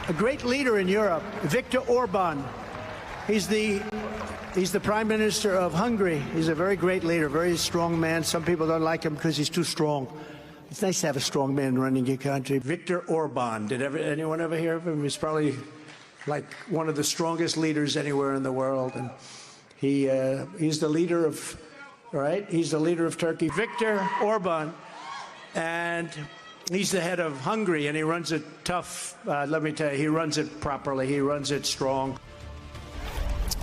a great leader in Europe, Viktor Orban. He's the prime minister of Hungary. He's a very great leader, very strong man. Some people don't like him because he's too strong. It's nice to have a strong man running your country. Viktor Orban. Did anyone ever hear of him? He's probably like one of the strongest leaders anywhere in the world. And he's the leader of, right? He's the leader of Turkey. Viktor Orban. And he's the head of Hungary, and he runs it tough. Let me tell you, he runs it properly. He runs it strong.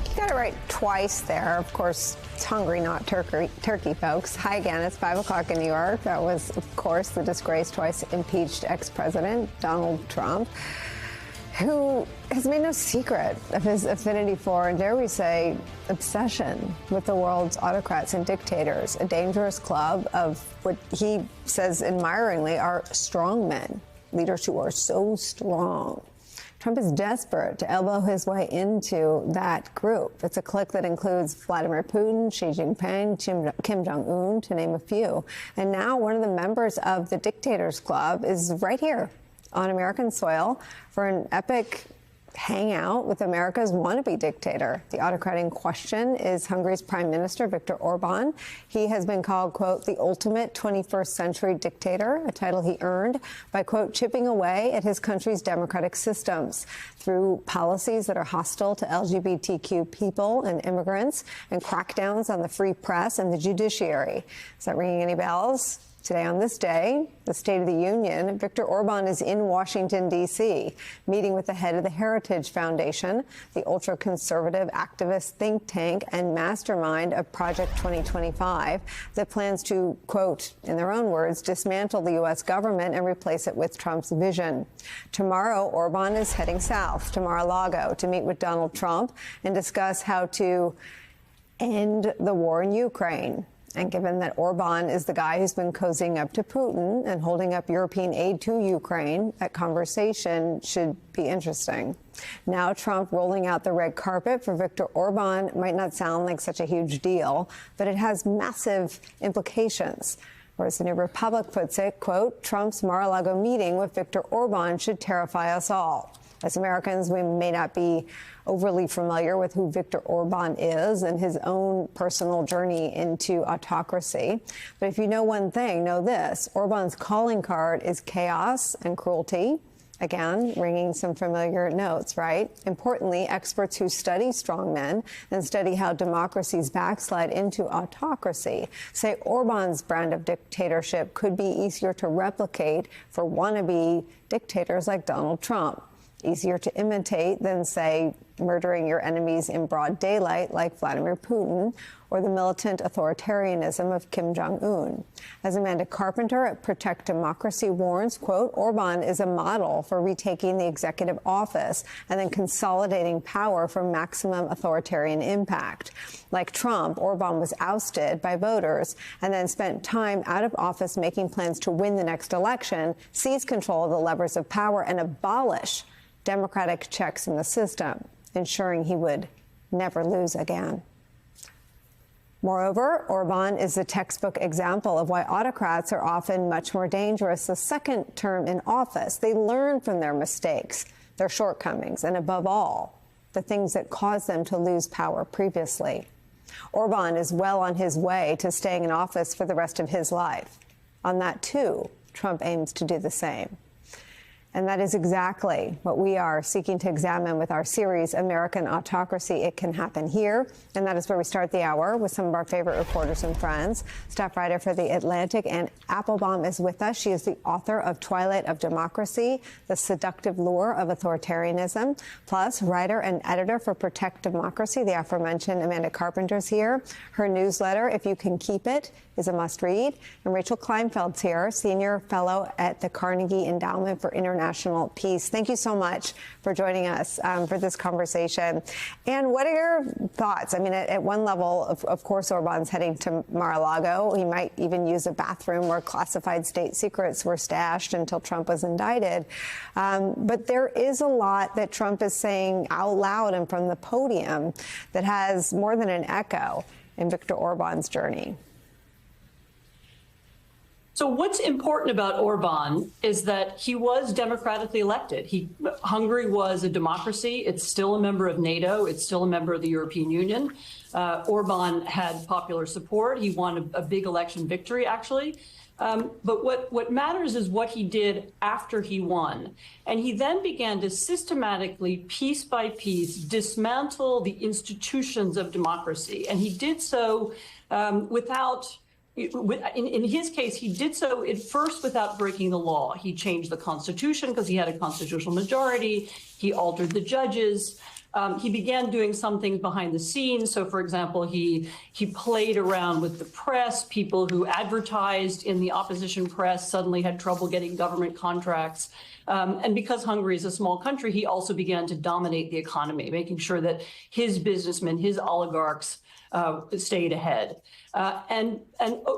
You got it right twice there. Of course, it's Hungary, not Turkey, folks. Hi again. It's 5 o'clock in New York. That was, of course, the disgraced, twice impeached ex-president Donald Trump, who has made no secret of his affinity for, and dare we say, obsession with the world's autocrats and dictators, a dangerous club of what he says admiringly are strong men, leaders who are so strong. Trump is desperate to elbow his way into that group. It's a clique that includes Vladimir Putin, Xi Jinping, Kim Jong-un, to name a few. And now one of the members of the Dictators Club is right here on American soil for an epic hangout with America's wannabe dictator. The autocrat in question is Hungary's Prime Minister, Viktor Orban. He has been called, quote, the ultimate 21st century dictator, a title he earned by, quote, chipping away at his country's democratic systems through policies that are hostile to LGBTQ people and immigrants and crackdowns on the free press and the judiciary. Is that ringing any bells? Today, on this day, the State of the Union, Viktor Orban is in Washington, D.C., meeting with the head of the Heritage Foundation, the ultra-conservative activist think tank and mastermind of Project 2025 that plans to, quote, in their own words, dismantle the U.S. government and replace it with Trump's vision. Tomorrow, Orban is heading south to Mar-A-Lago to meet with Donald Trump and discuss how to end the war in Ukraine. And given that Orban is the guy who's been cozying up to Putin and holding up European aid to Ukraine, that conversation should be interesting. Now Trump rolling out the red carpet for Viktor Orban might not sound like such a huge deal, but it has massive implications. Or as the New Republic puts it, quote, Trump's Mar-a-Lago meeting with Viktor Orban should terrify us all. As Americans, we may not be overly familiar with who Viktor Orban is and his own personal journey into autocracy. But if you know one thing, know this. Orban's calling card is chaos and cruelty. Again, ringing some familiar notes, right? Importantly, experts who study strongmen and study how democracies backslide into autocracy say Orban's brand of dictatorship could be easier to replicate for wannabe dictators like Donald Trump. Easier to imitate than, say, murdering your enemies in broad daylight like Vladimir Putin or the militant authoritarianism of Kim Jong-un. As Amanda Carpenter at Protect Democracy warns, quote, Orban is a model for retaking the executive office and then consolidating power for maximum authoritarian impact. Like Trump, Orban was ousted by voters and then spent time out of office making plans to win the next election, seize control of the levers of power, and abolish democratic checks in the system, ensuring he would never lose again. Moreover, Orban is a textbook example of why autocrats are often much more dangerous the second term in office. They learn from their mistakes, their shortcomings, and above all, the things that caused them to lose power previously. Orban is well on his way to staying in office for the rest of his life. On that, too, Trump aims to do the same. And that is exactly what we are seeking to examine with our series, American Autocracy, It Can Happen Here. And that is where we start the hour with some of our favorite reporters and friends. Staff writer for The Atlantic and Applebaum is with us. She is the author of Twilight of Democracy, The Seductive Lure of Authoritarianism. Plus, writer and editor for Protect Democracy, the aforementioned Amanda Carpenter's here. Her newsletter, If You Can Keep It, is a must-read. And Rachel Kleinfeld's here, senior fellow at the Carnegie Endowment for International Peace. Thank you so much for joining us for this conversation. And what are your thoughts? I mean, at one level, of course, Orban's heading to Mar-a-Lago. He might even use a bathroom where classified state secrets were stashed until Trump was indicted. But there is a lot that Trump is saying out loud and from the podium that has more than an echo in Viktor Orban's journey. So what's important about Orban is that he was democratically elected. Hungary was a democracy. It's still a member of NATO. It's still a member of the European Union. Orban had popular support. He won a big election victory, actually. But what matters is what he did after he won. And he then began to systematically, piece by piece, dismantle the institutions of democracy. And he did so without... In his case, he did so at first without breaking the law. He changed the Constitution because he had a constitutional majority. He altered the judges. He began doing some things behind the scenes. So, for example, he played around with the press. People who advertised in the opposition press suddenly had trouble getting government contracts. And because Hungary is a small country, he also began to dominate the economy, making sure that his businessmen, his oligarchs, stayed ahead. And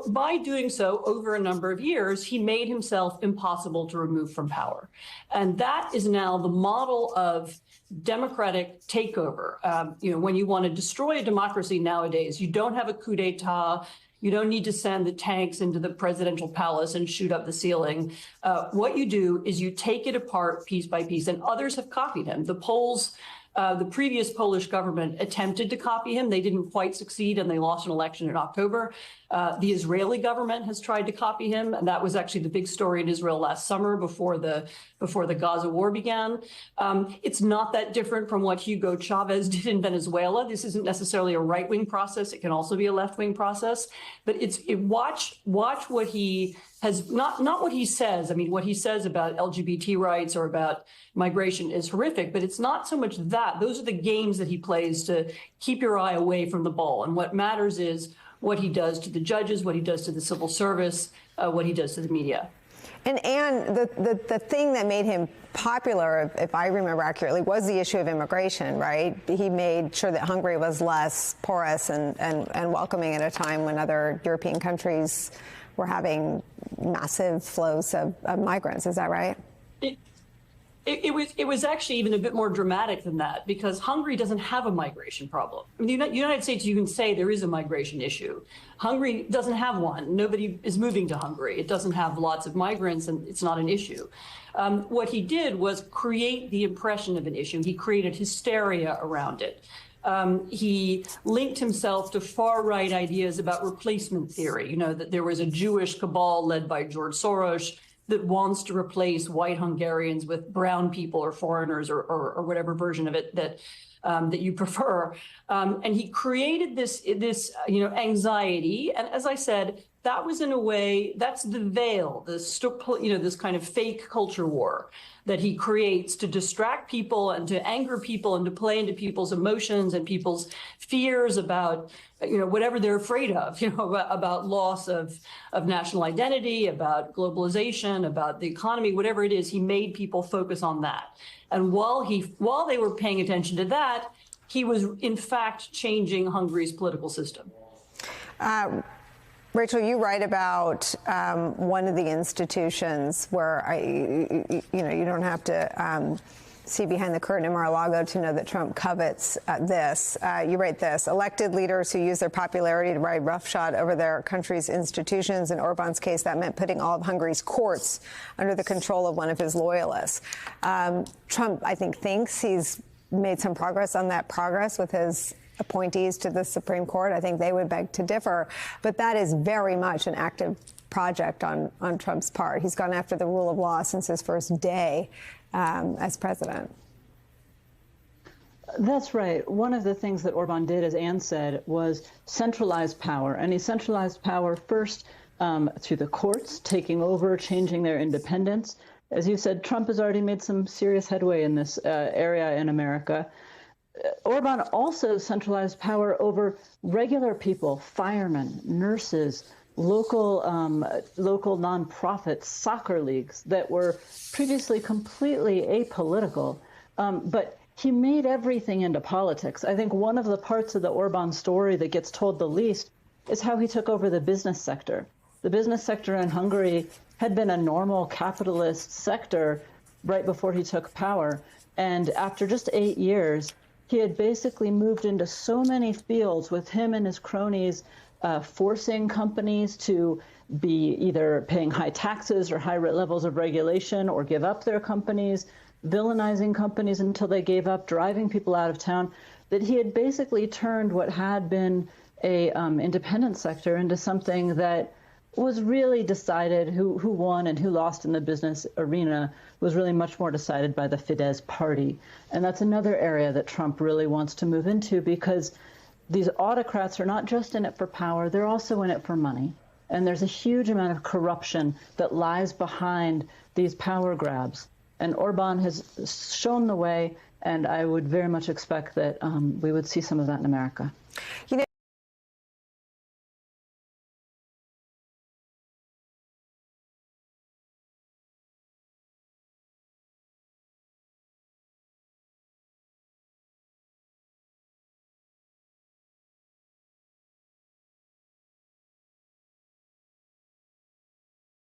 by doing so over a number of years, he made himself impossible to remove from power. And that is now the model of democratic takeover. When you want to destroy a democracy nowadays, you don't have a coup d'etat. You don't need to send the tanks into the presidential palace and shoot up the ceiling. What you do is you take it apart piece by piece, and others have copied him. The previous Polish government attempted to copy him. They didn't quite succeed, and they lost an election in October. The Israeli government has tried to copy him, and that was actually the big story in Israel last summer before the Gaza war began. It's not that different from what Hugo Chavez did in Venezuela. This isn't necessarily a right-wing process. It can also be a left-wing process. But watch what he has, not what he says. I mean, what he says about LGBT rights or about migration is horrific, but it's not so much that. Those are the games that he plays to keep your eye away from the ball. And what matters is what he does to the judges, what he does to the civil service, what he does to the media. And Anne, the thing that made him popular, if I remember accurately, was the issue of immigration, right? He made sure that Hungary was less porous and welcoming at a time when other European countries were having massive flows of migrants. Is that right? It was actually even a bit more dramatic than that, because Hungary doesn't have a migration problem. I mean, the United States, you can say there is a migration issue. Hungary doesn't have one. Nobody is moving to Hungary. It doesn't have lots of migrants, and it's not an issue. What he did was create the impression of an issue. He created hysteria around it. He linked himself to far-right ideas about replacement theory, that there was a Jewish cabal led by George Soros that wants to replace white Hungarians with brown people or foreigners or whatever version of it that you prefer. And he created this anxiety. And as I said, that was in a way, that's the veil, this kind of fake culture war that he creates to distract people and to anger people and to play into people's emotions and people's fears about, whatever they're afraid of, about loss of national identity, about globalization, about the economy, whatever it is. He made people focus on that. And while they were paying attention to that, he was in fact changing Hungary's political system. Rachel, you write about one of the institutions where you don't have to see behind the curtain in Mar-A-Lago to know that Trump covets this. You write this: elected leaders who use their popularity to ride roughshod over their country's institutions. In Orban's case, that meant putting all of Hungary's courts under the control of one of his loyalists. Trump, I think, thinks he's made some progress on that progress with his appointees to the Supreme Court. I think they would beg to differ. But that is very much an active project on Trump's part. He's gone after the rule of law since his first day as president. That's right. One of the things that Orban did, as Anne said, was centralize power. And he centralized power first through the courts, taking over, changing their independence. As you said, Trump has already made some serious headway in this area in America. Orban also centralized power over regular people, firemen, nurses, local nonprofits, soccer leagues that were previously completely apolitical. But he made everything into politics. I think one of the parts of the Orban story that gets told the least is how he took over the business sector. The business sector in Hungary had been a normal capitalist sector right before he took power. And after just 8 years, he had basically moved into so many fields with him and his cronies forcing companies to be either paying high taxes or high levels of regulation or give up their companies, villainizing companies until they gave up, driving people out of town, that he had basically turned what had been a independent sector into something that was really decided, who won and who lost in the business arena was really much more decided by the Fidesz party. And that's another area that Trump really wants to move into, because these autocrats are not just in it for power, they're also in it for money. And there's a huge amount of corruption that lies behind these power grabs. And Orban has shown the way, and I would very much expect that we would see some of that in America. You know,